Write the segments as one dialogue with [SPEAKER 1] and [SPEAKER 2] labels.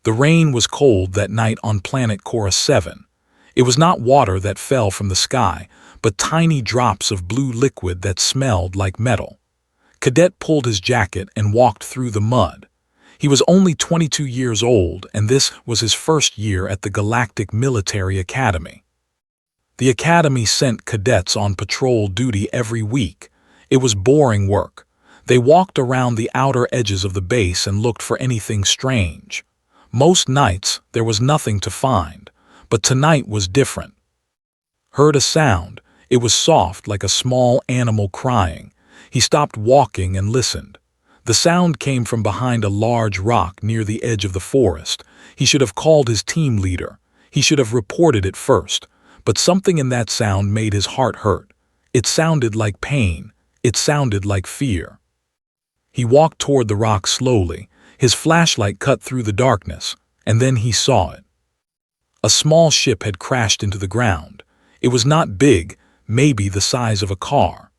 [SPEAKER 1] The rain was cold that night on planet Cora 7. It was not water that fell from the sky, but tiny drops of blue liquid that smelled like metal. Cadet pulled his jacket and walked through the mud. He was only 22 years old, and this was his first year at the Galactic Military Academy. The academy sent cadets on patrol duty every week. It was boring work. They walked around the outer edges of the base and looked for anything strange. Most nights there was nothing to find, but tonight was different. Heard a sound. It was soft, like a small animal crying. He stopped walking and listened. The sound came from behind a large rock near the edge of the forest. He should have called his team leader. He should have reported it first. But something in that sound made his heart hurt. It sounded like pain. It sounded like fear. He walked toward the rock slowly. His flashlight cut through the darkness, and then he saw it. A small ship had crashed into the ground. It was not big, maybe the size of a car.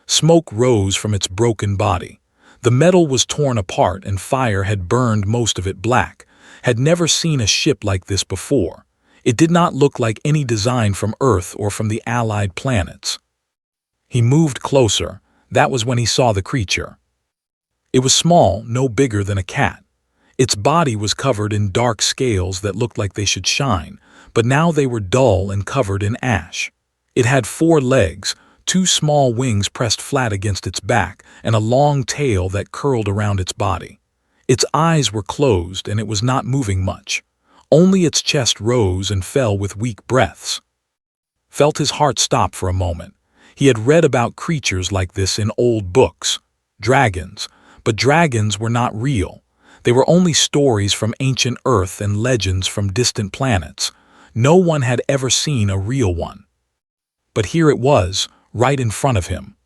[SPEAKER 1] Smoke rose from its broken body. The metal was torn apart and fire had burned most of it black. Had never seen a ship like this before. It did not look like any design from Earth or from the allied planets. He moved closer. That was when he saw the creature. It was small, no bigger than a cat. Its body was covered in dark scales that looked like they should shine, but now they were dull and covered in ash. It had 4 legs, 2 small wings pressed flat against its back, and a long tail that curled around its body. Its eyes were closed and it was not moving much. Only its chest rose and fell with weak breaths. Felt his heart stop for a moment. He had read about creatures like this in old books. Dragons. But dragons were not real. They were only stories from ancient Earth and legends from distant planets. No one had ever seen a real one. But here it was, right in front of him.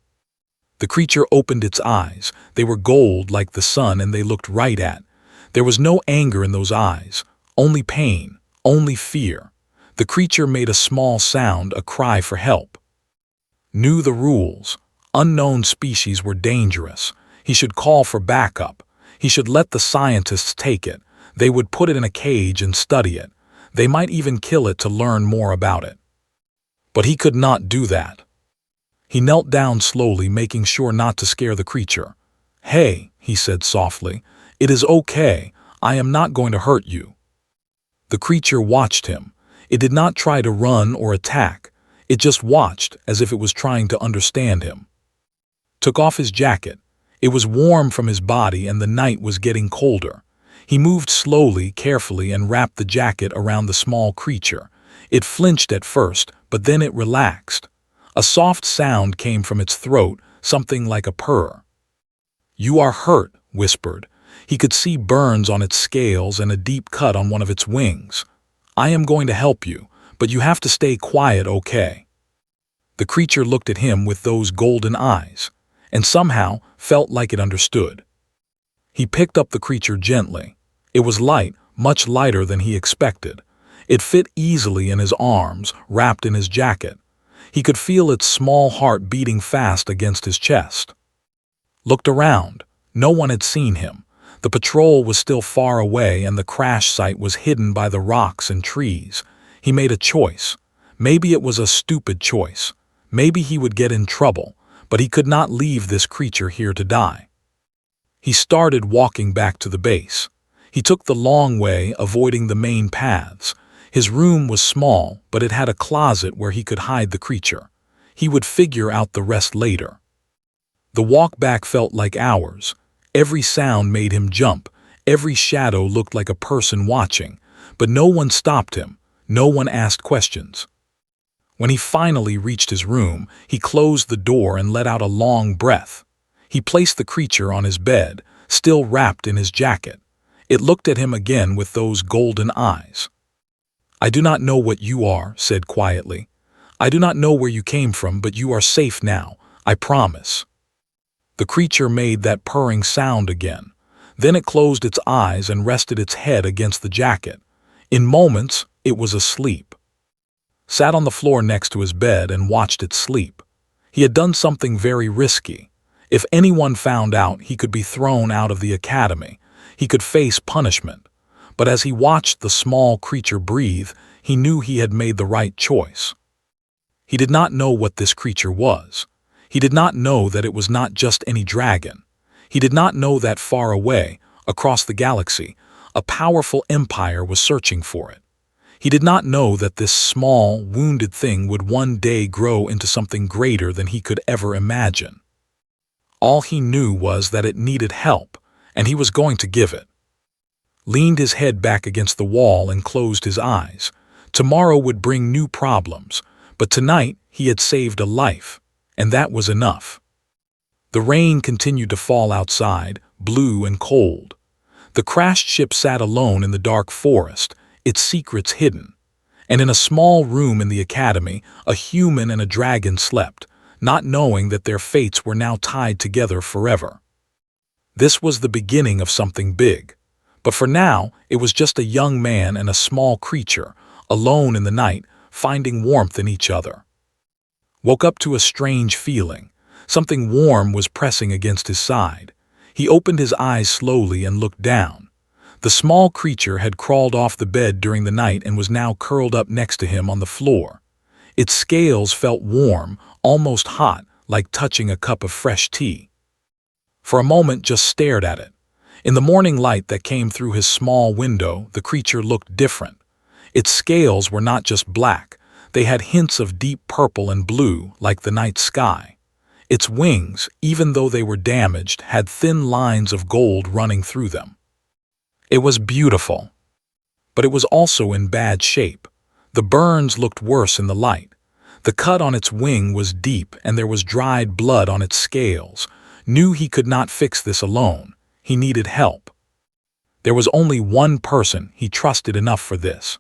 [SPEAKER 1] The creature opened its eyes. They were gold like the sun and they looked right at. There was no anger in those eyes, only pain, only fear. The creature made a small sound, a cry for help. Knew the rules. Unknown species were dangerous. He should call for backup. He should let the scientists take it. They would put it in a cage and study it. They might even kill it to learn more about it. But he could not do that. He knelt down slowly, making sure not to scare the creature. "Hey," he said softly, "it is okay. I am not going to hurt you." The creature watched him. It did not try to run or attack. It just watched, as if it was trying to understand him. Took off his jacket. It was warm from his body and the night was getting colder. He moved slowly, carefully, and wrapped the jacket around the small creature. It flinched at first, but then it relaxed. A soft sound came from its throat, something like a purr. "You are hurt," whispered. He could see burns on its scales and a deep cut on one of its wings. "I am going to help you, but you have to stay quiet, okay?" The creature looked at him with those golden eyes, and somehow felt like it understood. He picked up the creature gently. It was light, much lighter than he expected. It fit easily in his arms, wrapped in his jacket. He could feel its small heart beating fast against his chest. Looked around. No one had seen him. The patrol was still far away and the crash site was hidden by the rocks and trees. He made a choice. Maybe it was a stupid choice. Maybe he would get in trouble, but he could not leave this creature here to die. He started walking back to the base. He took the long way, avoiding the main paths. His room was small, but it had a closet where he could hide the creature. He would figure out the rest later. The walk back felt like hours. Every sound made him jump. Every shadow looked like a person watching, but no one stopped him. No one asked questions. When he finally reached his room, he closed the door and let out a long breath. He placed the creature on his bed, still wrapped in his jacket. It looked at him again with those golden eyes. "I do not know what you are," said quietly. "I do not know where you came from, but you are safe now, I promise." The creature made that purring sound again. Then it closed its eyes and rested its head against the jacket. In moments, it was asleep. Sat on the floor next to his bed and watched it sleep. He had done something very risky. If anyone found out, he could be thrown out of the academy. He could face punishment. But as he watched the small creature breathe, he knew he had made the right choice. He did not know what this creature was. He did not know that it was not just any dragon. He did not know that far away, across the galaxy, a powerful empire was searching for it. He did not know that this small, wounded thing would one day grow into something greater than he could ever imagine. All he knew was that it needed help, and he was going to give it. Leaned his head back against the wall and closed his eyes. Tomorrow would bring new problems, but tonight he had saved a life, and that was enough. The rain continued to fall outside, blue and cold. The crashed ship sat alone in the dark forest, its secrets hidden. And in a small room in the academy, a human and a dragon slept, not knowing that their fates were now tied together forever. This was the beginning of something big. But for now, it was just a young man and a small creature, alone in the night, finding warmth in each other. Woke up to a strange feeling. Something warm was pressing against his side. He opened his eyes slowly and looked down. The small creature had crawled off the bed during the night and was now curled up next to him on the floor. Its scales felt warm, almost hot, like touching a cup of fresh tea. For a moment just stared at it. In the morning light that came through his small window, the creature looked different. Its scales were not just black. They had hints of deep purple and blue, like the night sky. Its wings, even though they were damaged, had thin lines of gold running through them. It was beautiful. But it was also in bad shape. The burns looked worse in the light. The cut on its wing was deep, and there was dried blood on its scales. Knew he could not fix this alone. He needed help. There was only one person he trusted enough for this.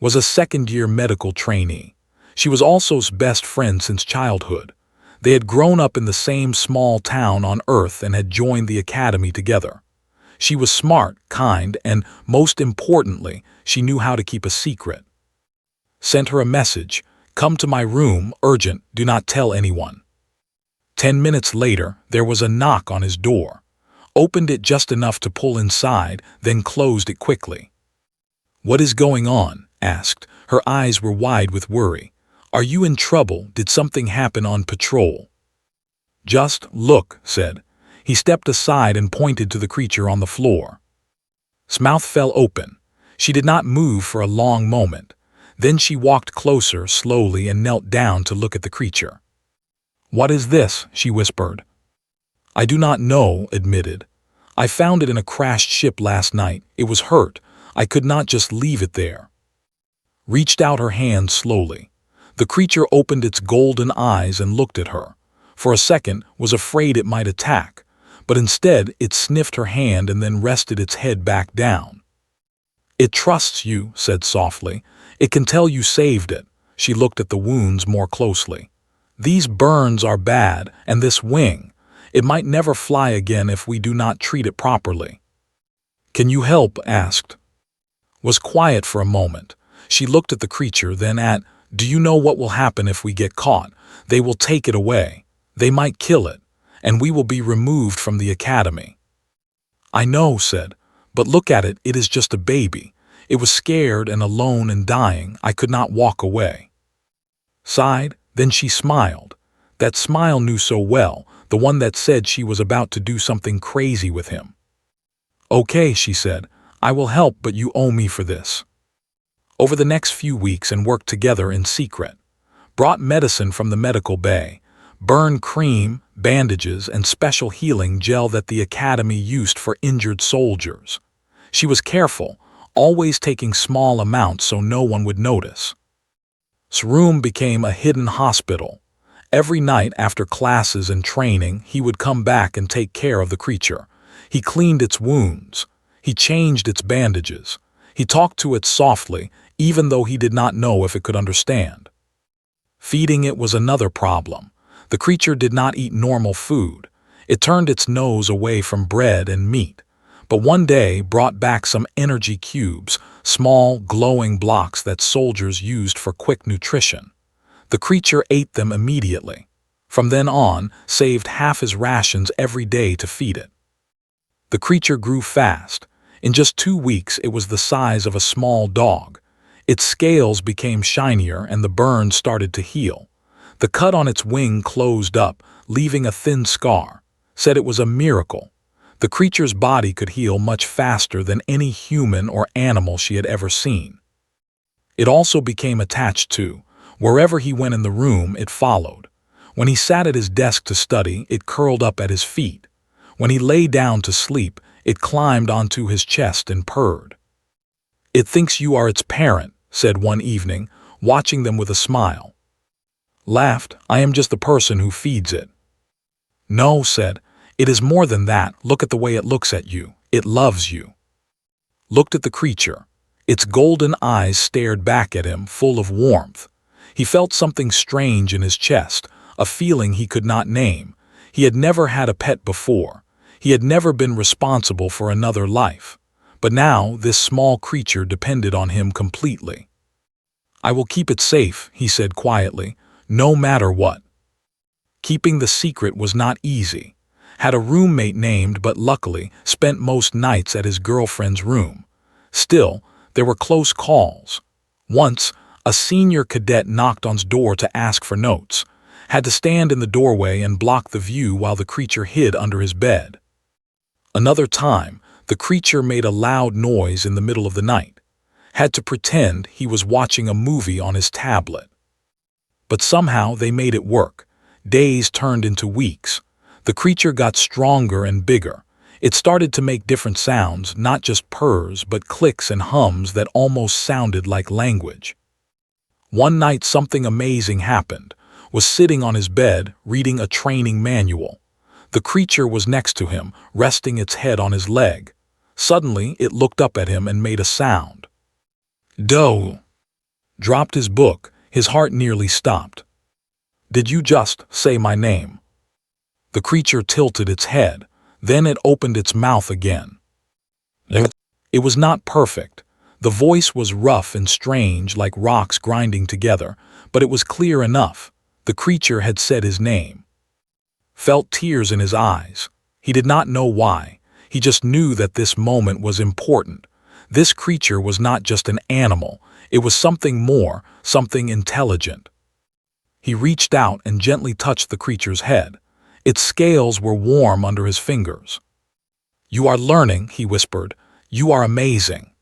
[SPEAKER 1] Was a second-year medical trainee. She was also his best friend since childhood. They had grown up in the same small town on Earth and had joined the academy together. She was smart, kind, and, most importantly, she knew how to keep a secret. Sent her a message, "Come to my room, urgent, do not tell anyone." 10 minutes later, there was a knock on his door. Opened it just enough to pull inside, then closed it quickly. "What is going on?" asked. Her eyes were wide with worry. "Are you in trouble? Did something happen on patrol?" "Just look," said. He stepped aside and pointed to the creature on the floor. His mouth fell open. She did not move for a long moment. Then she walked closer, slowly, and knelt down to look at the creature. "What is this?" she whispered. "I do not know," admitted. "I found it in a crashed ship last night. It was hurt. I could not just leave it there." Reached out her hand slowly. The creature opened its golden eyes and looked at her. For a second, was afraid it might attack, but instead it sniffed her hand and then rested its head back down. "It trusts you," said softly. "It can tell you saved it." She looked at the wounds more closely. "These burns are bad, and this wing. It might never fly again if we do not treat it properly." "Can you help?" asked. Was quiet for a moment. She looked at the creature, then at, "Do you know what will happen if we get caught? They will take it away. They might kill it, and we will be removed from the academy." "I know," said, "but look at it, it is just a baby. It was scared and alone and dying. I could not walk away." Sighed, then she smiled. That smile knew so well, the one that said she was about to do something crazy with him. "Okay," she said, "I will help, but you owe me for this." Over the next few weeks and worked together in secret. Brought medicine from the medical bay, burn cream, bandages, and special healing gel that the academy used for injured soldiers. She was careful, always taking small amounts so no one would notice. His room became a hidden hospital. Every night after classes and training, he would come back and take care of the creature. He cleaned its wounds. He changed its bandages. He talked to it softly, even though he did not know if it could understand. Feeding it was another problem. The creature did not eat normal food. It turned its nose away from bread and meat, but one day brought back some energy cubes, small, glowing blocks that soldiers used for quick nutrition. The creature ate them immediately. From then on, saved half his rations every day to feed it. The creature grew fast. In just 2 weeks, it was the size of a small dog. Its scales became shinier and the burn started to heal. The cut on its wing closed up, leaving a thin scar. Said it was a miracle. The creature's body could heal much faster than any human or animal she had ever seen. It also became attached to. Wherever he went in the room, it followed. When he sat at his desk to study, it curled up at his feet. When he lay down to sleep, it climbed onto his chest and purred. "It thinks you are its parent," said one evening, watching them with a smile. Laughed, "I am just the person who feeds it." "No," said, "it is more than that. Look at the way it looks at you. It loves you." Looked at the creature. Its golden eyes stared back at him, full of warmth. He felt something strange in his chest, a feeling he could not name. He had never had a pet before. He had never been responsible for another life. But now this small creature depended on him completely. "I will keep it safe," he said quietly, "no matter what." Keeping the secret was not easy. Had a roommate named, but luckily spent most nights at his girlfriend's room. Still, there were close calls. Once, a senior cadet knocked on his door to ask for notes. Had to stand in the doorway and block the view while the creature hid under his bed. Another time, the creature made a loud noise in the middle of the night. Had to pretend he was watching a movie on his tablet. But somehow they made it work. Days turned into weeks. The creature got stronger and bigger. It started to make different sounds, not just purrs, but clicks and hums that almost sounded like language. One night something amazing happened. Was sitting on his bed, reading a training manual. The creature was next to him, resting its head on his leg. Suddenly, it looked up at him and made a sound. "Doe." Dropped his book, his heart nearly stopped. "Did you just say my name?" The creature tilted its head, then it opened its mouth again. It was not perfect. The voice was rough and strange, like rocks grinding together, but it was clear enough. The creature had said his name. Felt tears in his eyes. He did not know why. He just knew that this moment was important. This creature was not just an animal. It was something more, something intelligent. He reached out and gently touched the creature's head. Its scales were warm under his fingers. "You are learning," he whispered. "You are amazing."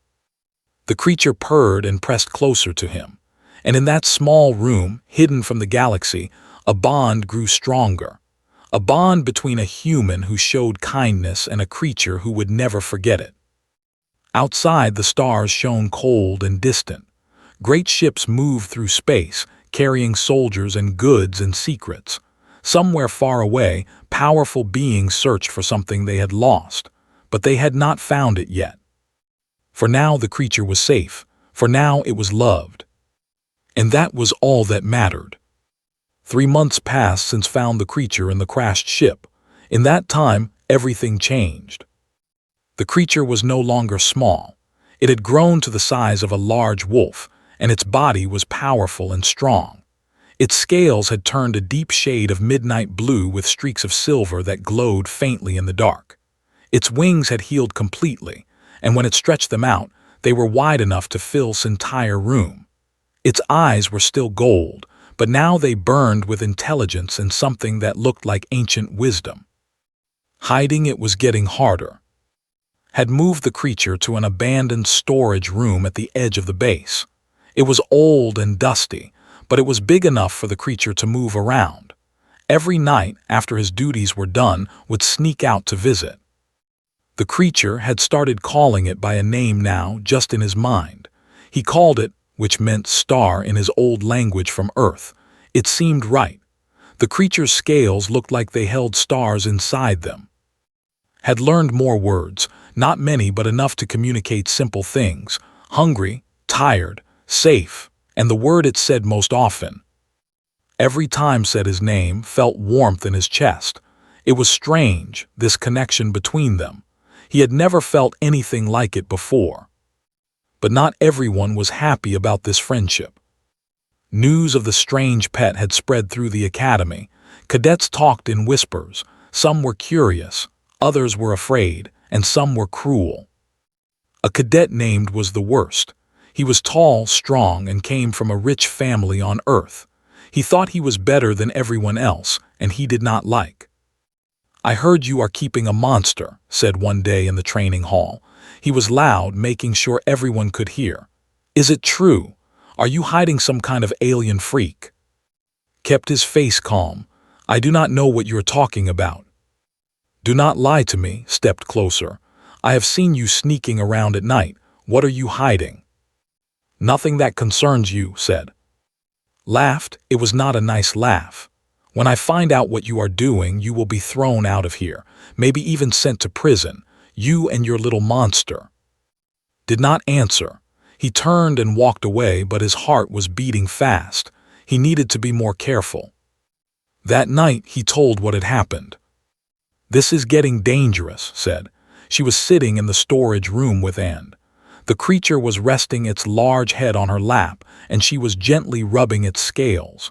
[SPEAKER 1] The creature purred and pressed closer to him. And in that small room, hidden from the galaxy, a bond grew stronger. A bond between a human who showed kindness and a creature who would never forget it. Outside, the stars shone cold and distant. Great ships moved through space, carrying soldiers and goods and secrets. Somewhere far away, powerful beings searched for something they had lost, but they had not found it yet. For now the creature was safe. For now it was loved. And that was all that mattered. 3 months passed since found the creature in the crashed ship. In that time, everything changed. The creature was no longer small. It had grown to the size of a large wolf, and its body was powerful and strong. Its scales had turned a deep shade of midnight blue with streaks of silver that glowed faintly in the dark. Its wings had healed completely, and when it stretched them out, they were wide enough to fill its entire room. Its eyes were still gold, but now they burned with intelligence and something that looked like ancient wisdom. Hiding it was getting harder. Had moved the creature to an abandoned storage room at the edge of the base. It was old and dusty, but it was big enough for the creature to move around. Every night, after his duties were done, would sneak out to visit. The creature had started calling it by a name now, just in his mind. He called it, which meant star in his old language from Earth. It seemed right. The creature's scales looked like they held stars inside them. Had learned more words, not many but enough to communicate simple things. Hungry, tired, safe, and the word it said most often. Every time said his name, felt warmth in his chest. It was strange, this connection between them. He had never felt anything like it before. But not everyone was happy about this friendship. News of the strange pet had spread through the academy. Cadets talked in whispers. Some were curious, others were afraid, and some were cruel. A cadet named was the worst. He was tall, strong, and came from a rich family on Earth. He thought he was better than everyone else, and he did not like. "I heard you are keeping a monster," said one day in the training hall. He was loud, making sure everyone could hear. "Is it true? Are you hiding some kind of alien freak?" Kept his face calm. "I do not know what you are talking about." "Do not lie to me," stepped closer. "I have seen you sneaking around at night. What are you hiding?" "Nothing that concerns you," said. Laughed. It was not a nice laugh. "When I find out what you are doing, you will be thrown out of here, maybe even sent to prison, you and your little monster." Did not answer. He turned and walked away, but his heart was beating fast. He needed to be more careful. That night, he told what had happened. "This is getting dangerous," said. She was sitting in the storage room with Anne. The creature was resting its large head on her lap, and she was gently rubbing its scales.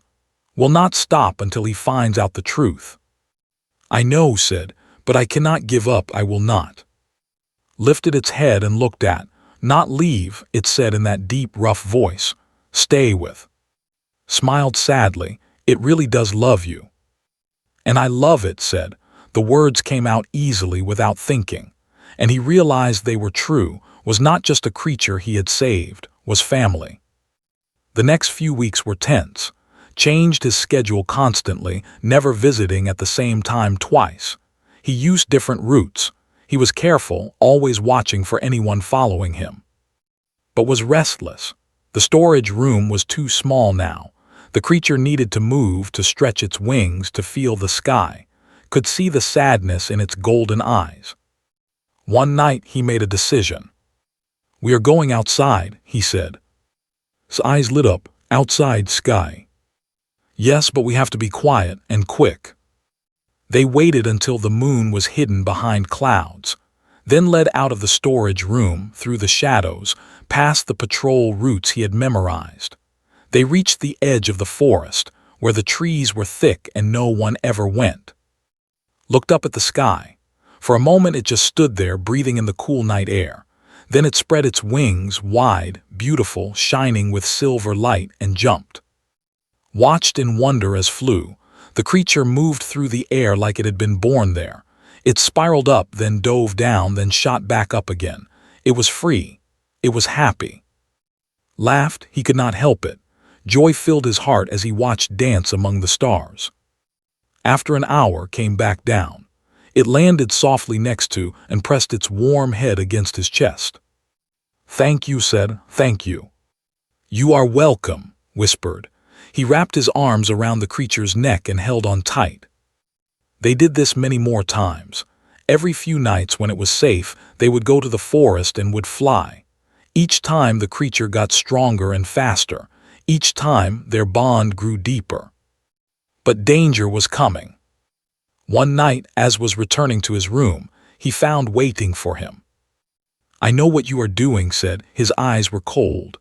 [SPEAKER 1] "Will not stop until he finds out the truth." "I know," said, "but I cannot give up, I will not." Lifted its head and looked at. "Not leave," it said in that deep, rough voice. "Stay with." Smiled sadly. "It really does love you." "And I love it," said. The words came out easily without thinking. And he realized they were true, was not just a creature he had saved, was family. The next few weeks were tense. Changed his schedule constantly, never visiting at the same time twice. He used different routes. He was careful, always watching for anyone following him. But was restless. The storage room was too small now. The creature needed to move, to stretch its wings, to feel the sky. Could see the sadness in its golden eyes. One night he made a decision. "We are going outside," he said. His eyes lit up. "Outside sky." "Yes, but we have to be quiet and quick." They waited until the moon was hidden behind clouds, then led out of the storage room, through the shadows, past the patrol routes he had memorized. They reached the edge of the forest, where the trees were thick and no one ever went. Looked up at the sky. For a moment it just stood there, breathing in the cool night air. Then it spread its wings, wide, beautiful, shining with silver light, and jumped. Watched in wonder as flew. The creature moved through the air like it had been born there. It spiraled up, then dove down, then shot back up again. It was free. It was happy. Laughed, he could not help it. Joy filled his heart as he watched dance among the stars. After an hour, came back down. It landed softly next to and pressed its warm head against his chest. "Thank you," said. "Thank you." "You are welcome," whispered. He wrapped his arms around the creature's neck and held on tight. They did this many more times. Every few nights when it was safe, they would go to the forest and would fly. Each time the creature got stronger and faster. Each time their bond grew deeper. But danger was coming. One night, as was returning to his room, he found waiting for him. "I know what you are doing," said. His eyes were cold.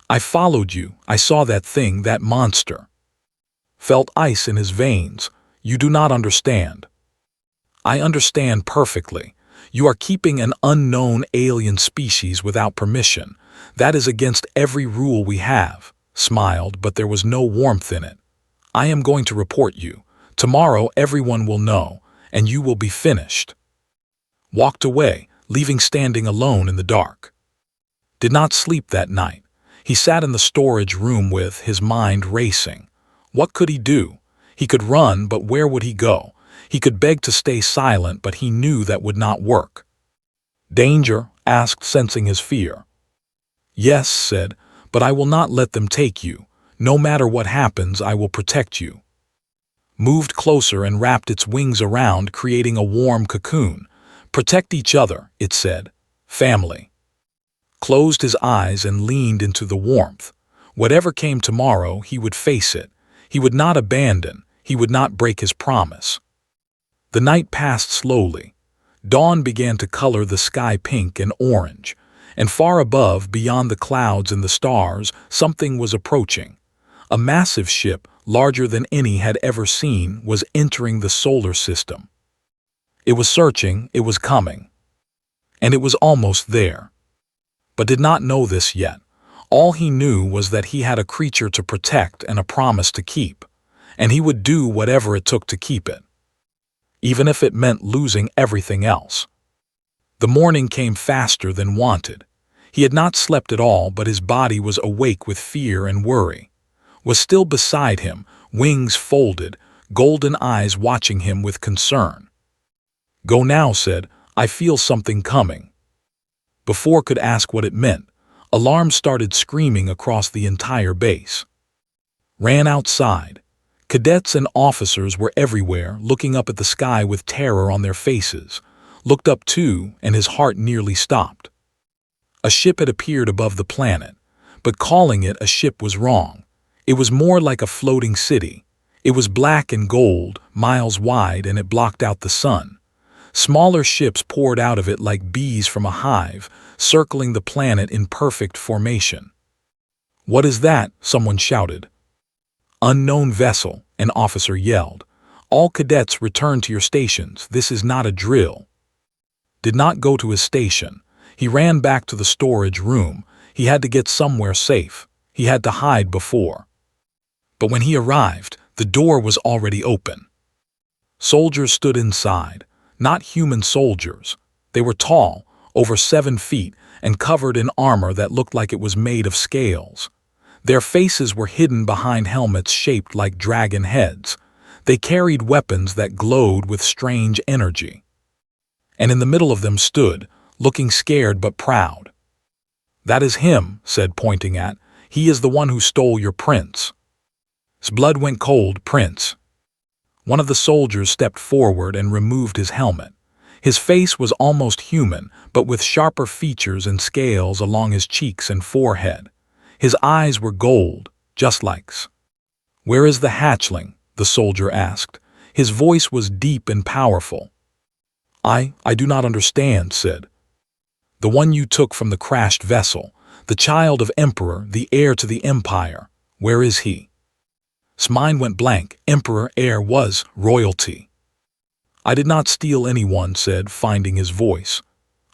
[SPEAKER 1] "I followed you. I saw that thing, that monster." Felt ice in his veins. "You do not understand." "I understand perfectly. You are keeping an unknown alien species without permission. That is against every rule we have." Smiled, but there was no warmth in it. "I am going to report you. Tomorrow everyone will know, and you will be finished." Walked away, leaving standing alone in the dark. Did not sleep that night. He sat in the storage room with his mind racing. What could he do? He could run, but where would he go? He could beg to stay silent, but he knew that would not work. "Danger?" asked, sensing his fear. "Yes," said, "but I will not let them take you. No matter what happens, I will protect you." Moved closer and wrapped its wings around, creating a warm cocoon. "Protect each other," it said. "Family." Closed his eyes and leaned into the warmth. Whatever came tomorrow, he would face it. He would not abandon. He would not break his promise. The night passed slowly. Dawn began to color the sky pink and orange. And far above, beyond the clouds and the stars, something was approaching. A massive ship, larger than any had ever seen, was entering the solar system. It was searching, it was coming. And it was almost there. but did not know this yet. All he knew was that he had a creature to protect and a promise to keep, and he would do whatever it took to keep it, even if it meant losing everything else. The morning came faster than wanted. He had not slept at all, but his body was awake with fear and worry. Was still beside him, wings folded, golden eyes watching him with concern. "Go now," said, "I feel something coming." Before could ask what it meant, alarms started screaming across the entire base. Ran outside. Cadets and officers were everywhere, looking up at the sky with terror on their faces. Looked up too, and his heart nearly stopped. A ship had appeared above the planet, but calling it a ship was wrong. It was more like a floating city. It was black and gold, miles wide, and it blocked out the sun. Smaller ships poured out of it like bees from a hive, circling the planet in perfect formation. "What is that?" someone shouted. "Unknown vessel," an officer yelled. "All cadets return to your stations. This is not a drill." Did not go to his station. He ran back to the storage room. He had to get somewhere safe. He had to hide before. But when he arrived, the door was already open. Soldiers stood inside. Not human soldiers. They were tall, over 7 feet, and covered in armor that looked like it was made of scales. Their faces were hidden behind helmets shaped like dragon heads. They carried weapons that glowed with strange energy. And in the middle of them stood, looking scared but proud. "That is him," said, pointing at. "He is the one who stole your prince." His blood went cold. "Prince." One of the soldiers stepped forward and removed his helmet. His face was almost human, but with sharper features and scales along his cheeks and forehead. His eyes were gold, just like's. "Where is the hatchling?" the soldier asked. His voice was deep and powerful. I do not understand," said. "The one you took from the crashed vessel, the child of Emperor, the heir to the Empire. Where is he?" His mind went blank. Emperor, heir was royalty. "I did not steal anyone," said, finding his voice.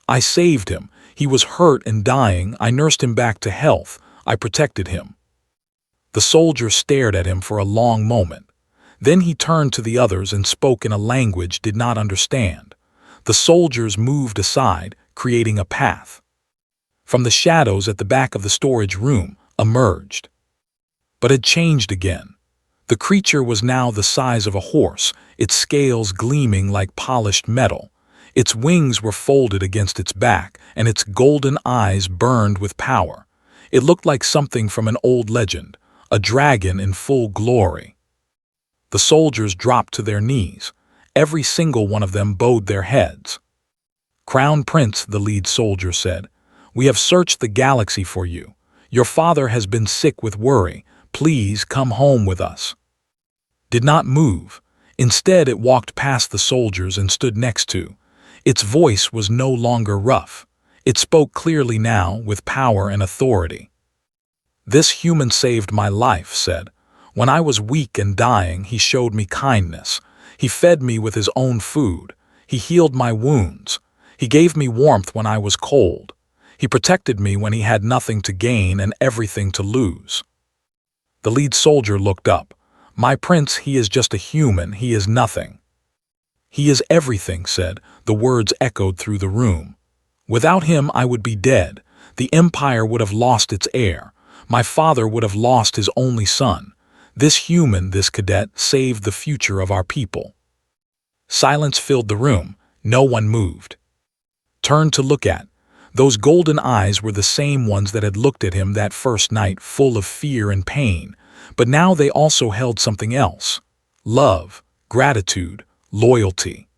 [SPEAKER 1] "I saved him. He was hurt and dying. I nursed him back to health. I protected him." The soldier stared at him for a long moment. Then he turned to the others and spoke in a language did not understand. The soldiers moved aside, creating a path. From the shadows at the back of the storage room emerged. But had changed again. The creature was now the size of a horse, its scales gleaming like polished metal. Its wings were folded against its back, and its golden eyes burned with power. It looked like something from an old legend, a dragon in full glory. The soldiers dropped to their knees. Every single one of them bowed their heads. "Crown Prince," the lead soldier said, "we have searched the galaxy for you. Your father has been sick with worry. Please come home with us." Did not move. Instead, it walked past the soldiers and stood next to. Its voice was no longer rough. It spoke clearly now, with power and authority. "This human saved my life," said. "When I was weak and dying, he showed me kindness. He fed me with his own food. He healed my wounds. He gave me warmth when I was cold. He protected me when he had nothing to gain and everything to lose." The lead soldier looked up. "My prince, he is just a human. He is nothing." "He is everything," said. The words echoed through the room. "Without him, I would be dead. The empire would have lost its heir. My father would have lost his only son. This human, this cadet, saved the future of our people." Silence filled the room. No one moved. Turned to look at. Those golden eyes were the same ones that had looked at him that first night, full of fear and pain. But now they also held something else. Love, gratitude, loyalty.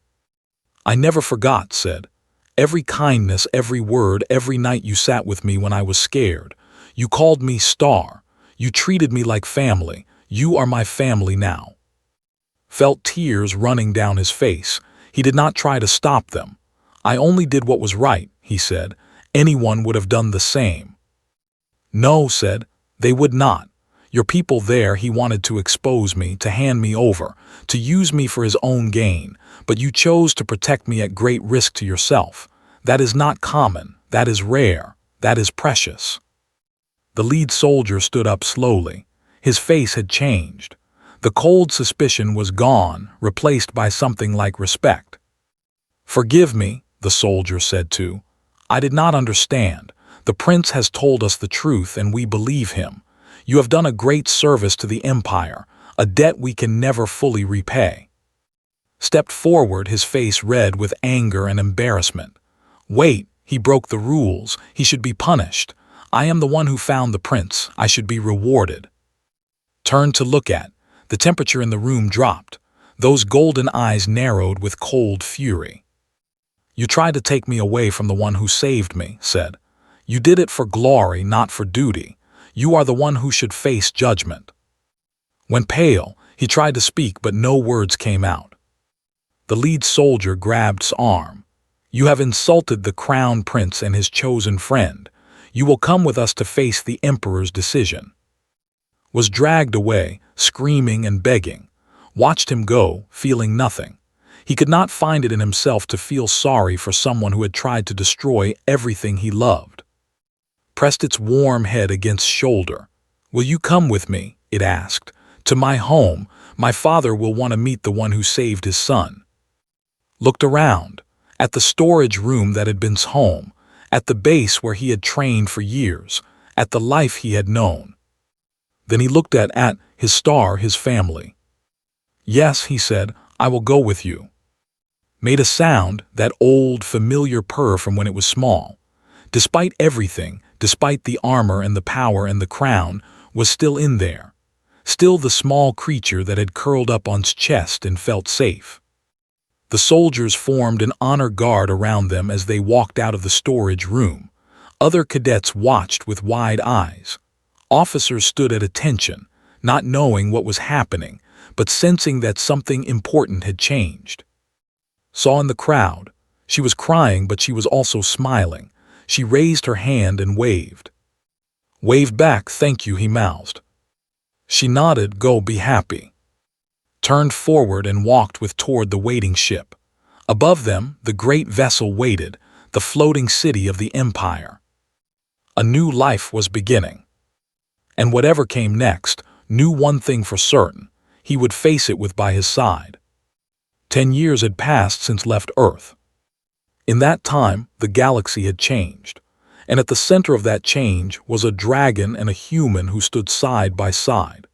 [SPEAKER 1] "I never forgot," said. "Every kindness, every word, every night you sat with me when I was scared. You called me Star. You treated me like family. You are my family now." Felt tears running down his face. He did not try to stop them. "I only did what was right," he said. "Anyone would have done the same." "No," said. "They would not. Your people there, he wanted to expose me, to hand me over, to use me for his own gain, but you chose to protect me at great risk to yourself. That is not common. That is rare. That is precious." The lead soldier stood up slowly. His face had changed. The cold suspicion was gone, replaced by something like respect. "Forgive me," the soldier said too. "I did not understand. The prince has told us the truth and we believe him. You have done a great service to the Empire, a debt we can never fully repay." Stepped forward, his face red with anger and embarrassment. "Wait, he broke the rules. He should be punished. I am the one who found the prince. I should be rewarded." Turned to look at. The temperature in the room dropped. Those golden eyes narrowed with cold fury. "You tried to take me away from the one who saved me," said. "You did it for glory, not for duty. You are the one who should face judgment." When pale, he tried to speak but no words came out. The lead soldier grabbed his arm. "You have insulted the crown prince and his chosen friend. You will come with us to face the emperor's decision." Was dragged away, screaming and begging. Watched him go, feeling nothing. He could not find it in himself to feel sorry for someone who had tried to destroy everything he loved. Pressed its warm head against shoulder. "Will you come with me?" it asked. "To my home. My father will want to meet the one who saved his son." Looked around. At the storage room that had been his home. At the base where he had trained for years. At the life he had known. Then he looked at his star, his family. "Yes," he said, "I will go with you." Made a sound, that old, familiar purr from when it was small. Despite everything, despite the armor and the power and the crown, was still in there. Still the small creature that had curled up on his chest and felt safe. The soldiers formed an honor guard around them as they walked out of the storage room. Other cadets watched with wide eyes. Officers stood at attention, not knowing what was happening, but sensing that something important had changed. Saw in the crowd. She was crying, but she was also smiling. She raised her hand and waved. Waved back, "Thank you," he mouthed. She nodded, "Go, be happy." Turned forward and walked toward the waiting ship. Above them, the great vessel waited, the floating city of the Empire. A new life was beginning. And whatever came next, knew one thing for certain: he would face it by his side. 10 years had passed since left Earth. In that time, the galaxy had changed, and at the center of that change was a dragon and a human who stood side by side.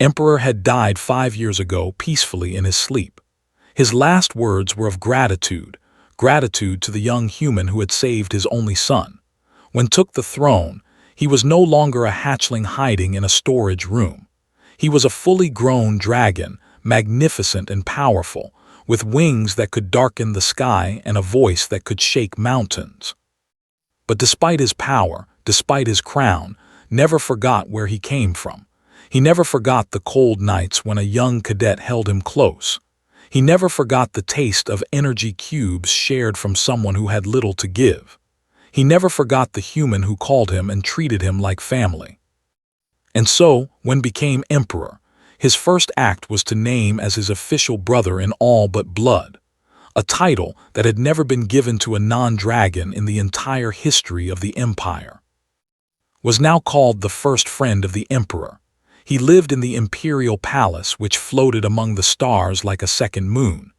[SPEAKER 1] Emperor had died 5 years ago peacefully in his sleep. His last words were of gratitude to the young human who had saved his only son. When took the throne, he was no longer a hatchling hiding in a storage room. He was a fully grown dragon, magnificent and powerful, with wings that could darken the sky and a voice that could shake mountains. But despite his power, despite his crown, never forgot where he came from. He never forgot the cold nights when a young cadet held him close. He never forgot the taste of energy cubes shared from someone who had little to give. He never forgot the human who called him and treated him like family. And so, when became emperor, his first act was to name as his official brother in all but blood, a title that had never been given to a non-dragon in the entire history of the empire. Was now called the first friend of the emperor. He lived in the imperial palace which floated among the stars like a second moon.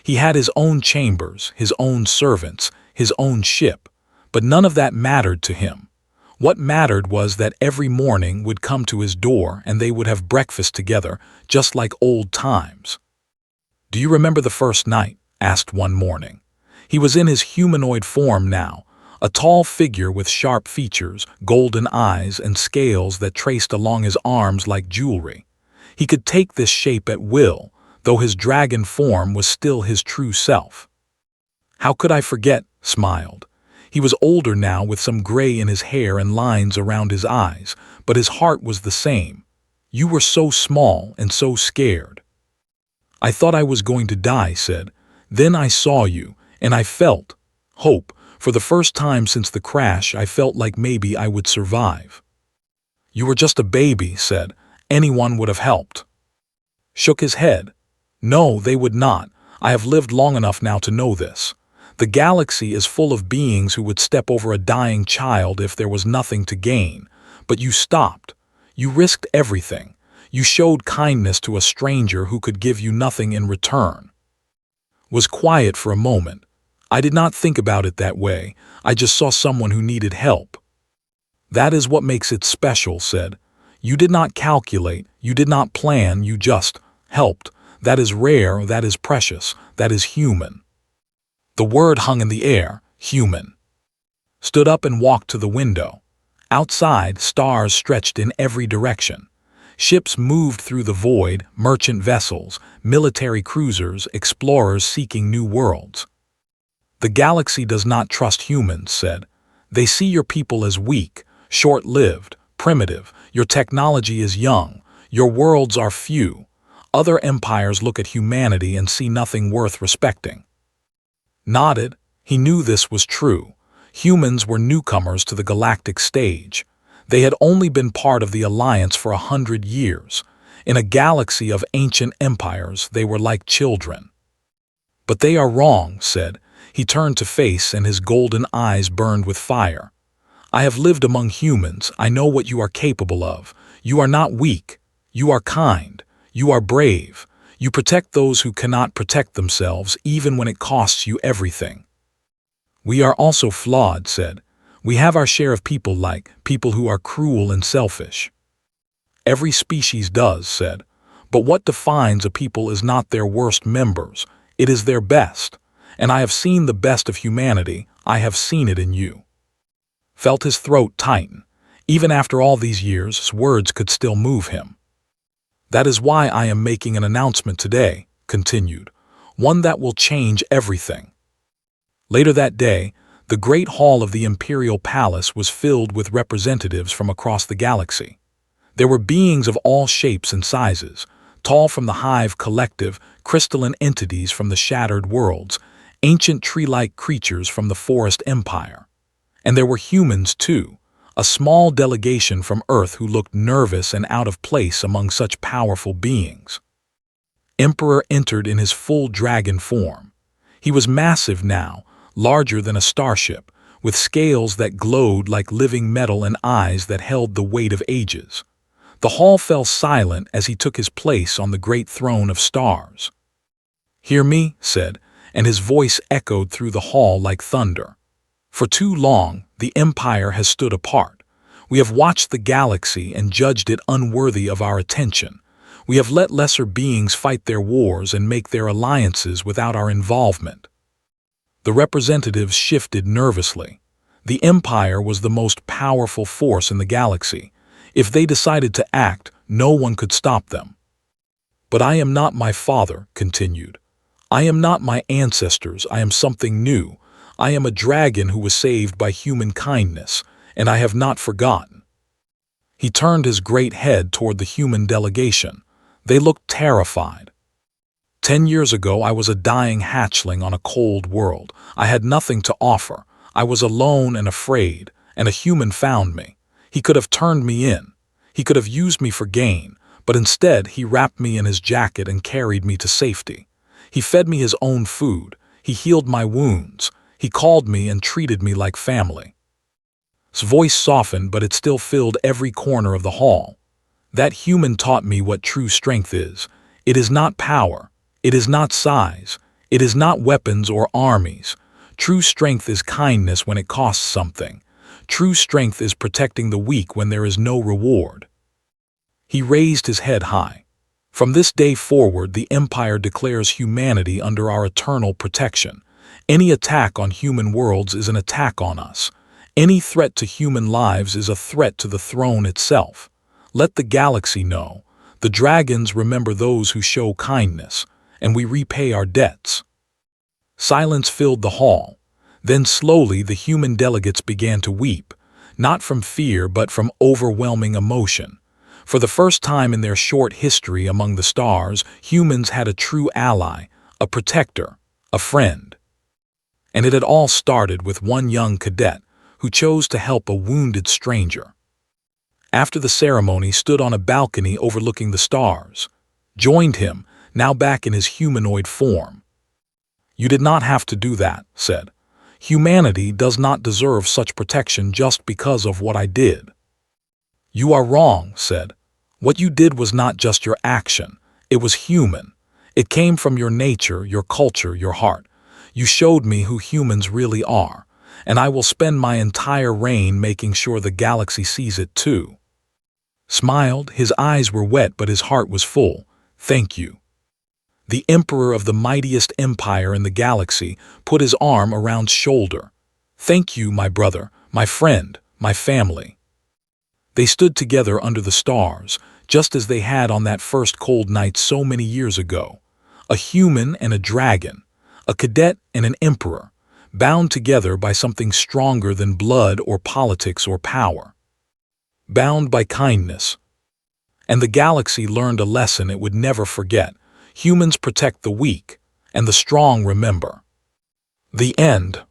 [SPEAKER 1] He had his own chambers, his own servants, his own ship, but none of that mattered to him. What mattered was that every morning would come to his door and they would have breakfast together, just like old times. "Do you remember the first night?" asked one morning. He was in his humanoid form now, a tall figure with sharp features, golden eyes, and scales that traced along his arms like jewelry. He could take this shape at will, though his dragon form was still his true self. "How could I forget?" smiled. He was older now, with some gray in his hair and lines around his eyes, but his heart was the same. "You were so small and so scared." "I thought I was going to die," said. "Then I saw you, and I felt hope. For the first time since the crash, I felt like maybe I would survive." "You were just a baby," said. "Anyone would have helped." Shook his head. "No, they would not. I have lived long enough now to know this. The galaxy is full of beings who would step over a dying child if there was nothing to gain. But you stopped. You risked everything. You showed kindness to a stranger who could give you nothing in return. Was quiet for a moment. I did not think about it that way. I just saw someone who needed help. That is what makes it special, said. You did not calculate, you did not plan, you just helped. That is rare, that is precious, that is human. The word hung in the air, human. Stood up and walked to the window. Outside, stars stretched in every direction. Ships moved through the void, merchant vessels, military cruisers, explorers seeking new worlds. The galaxy does not trust humans, said. They see your people as weak, short-lived, primitive. Your technology is young. Your worlds are few. Other empires look at humanity and see nothing worth respecting. Nodded. He knew this was true. Humans were newcomers to the galactic stage. They had only been part of the Alliance for 100 years. In a galaxy of ancient empires, they were like children. But they are wrong, said. He turned to face and his golden eyes burned with fire. I have lived among humans. I know what you are capable of. You are not weak. You are kind. You are brave. You protect those who cannot protect themselves, even when it costs you everything. We are also flawed, said. We have our share of people who are cruel and selfish. Every species does, said. But what defines a people is not their worst members. It is their best. And I have seen the best of humanity. I have seen it in you. Felt his throat tighten. Even after all these years, his words could still move him. That is why I am making an announcement today, continued. One that will change everything. Later that day, the great hall of the Imperial Palace was filled with representatives from across the galaxy. There were beings of all shapes and sizes, tall from the Hive Collective, crystalline entities from the Shattered Worlds, ancient tree-like creatures from the Forest Empire. And there were humans, too, a small delegation from Earth who looked nervous and out of place among such powerful beings. Emperor entered in his full dragon form. He was massive now, larger than a starship, with scales that glowed like living metal and eyes that held the weight of ages. The hall fell silent as he took his place on the great throne of stars. Hear me, said, and his voice echoed through the hall like thunder. For too long, the Empire has stood apart. We have watched the galaxy and judged it unworthy of our attention. We have let lesser beings fight their wars and make their alliances without our involvement. The representatives shifted nervously. The Empire was the most powerful force in the galaxy. If they decided to act, no one could stop them. But I am not my father, continued. I am not my ancestors. I am something new. I am a dragon who was saved by human kindness, and I have not forgotten. He turned his great head toward the human delegation. They looked terrified. 10 years ago, I was a dying hatchling on a cold world. I had nothing to offer. I was alone and afraid, and a human found me. He could have turned me in. He could have used me for gain, but instead he wrapped me in his jacket and carried me to safety. He fed me his own food. He healed my wounds. He called me and treated me like family. His voice softened, but it still filled every corner of the hall. That human taught me what true strength is. It is not power. It is not size. It is not weapons or armies. True strength is kindness when it costs something. True strength is protecting the weak when there is no reward. He raised his head high. From this day forward, the Empire declares humanity under our eternal protection. Any attack on human worlds is an attack on us. Any threat to human lives is a threat to the throne itself. Let the galaxy know. The dragons remember those who show kindness, and we repay our debts. Silence filled the hall. Then slowly the human delegates began to weep, not from fear but from overwhelming emotion. For the first time in their short history among the stars, humans had a true ally, a protector, a friend. And it had all started with one young cadet who chose to help a wounded stranger. After the ceremony, stood on a balcony overlooking the stars, joined him, now back in his humanoid form. You did not have to do that, said. Humanity does not deserve such protection just because of what I did. You are wrong, said. What you did was not just your action. It was human. It came from your nature, your culture, your heart. You showed me who humans really are, and I will spend my entire reign making sure the galaxy sees it too. Smiled, his eyes were wet but his heart was full. Thank you. The emperor of the mightiest empire in the galaxy put his arm around shoulder. Thank you, my brother, my friend, my family. They stood together under the stars, just as they had on that first cold night so many years ago. A human and a dragon, a cadet and an emperor, bound together by something stronger than blood or politics or power. Bound by kindness. And the galaxy learned a lesson it would never forget. Humans protect the weak, and the strong remember. The end.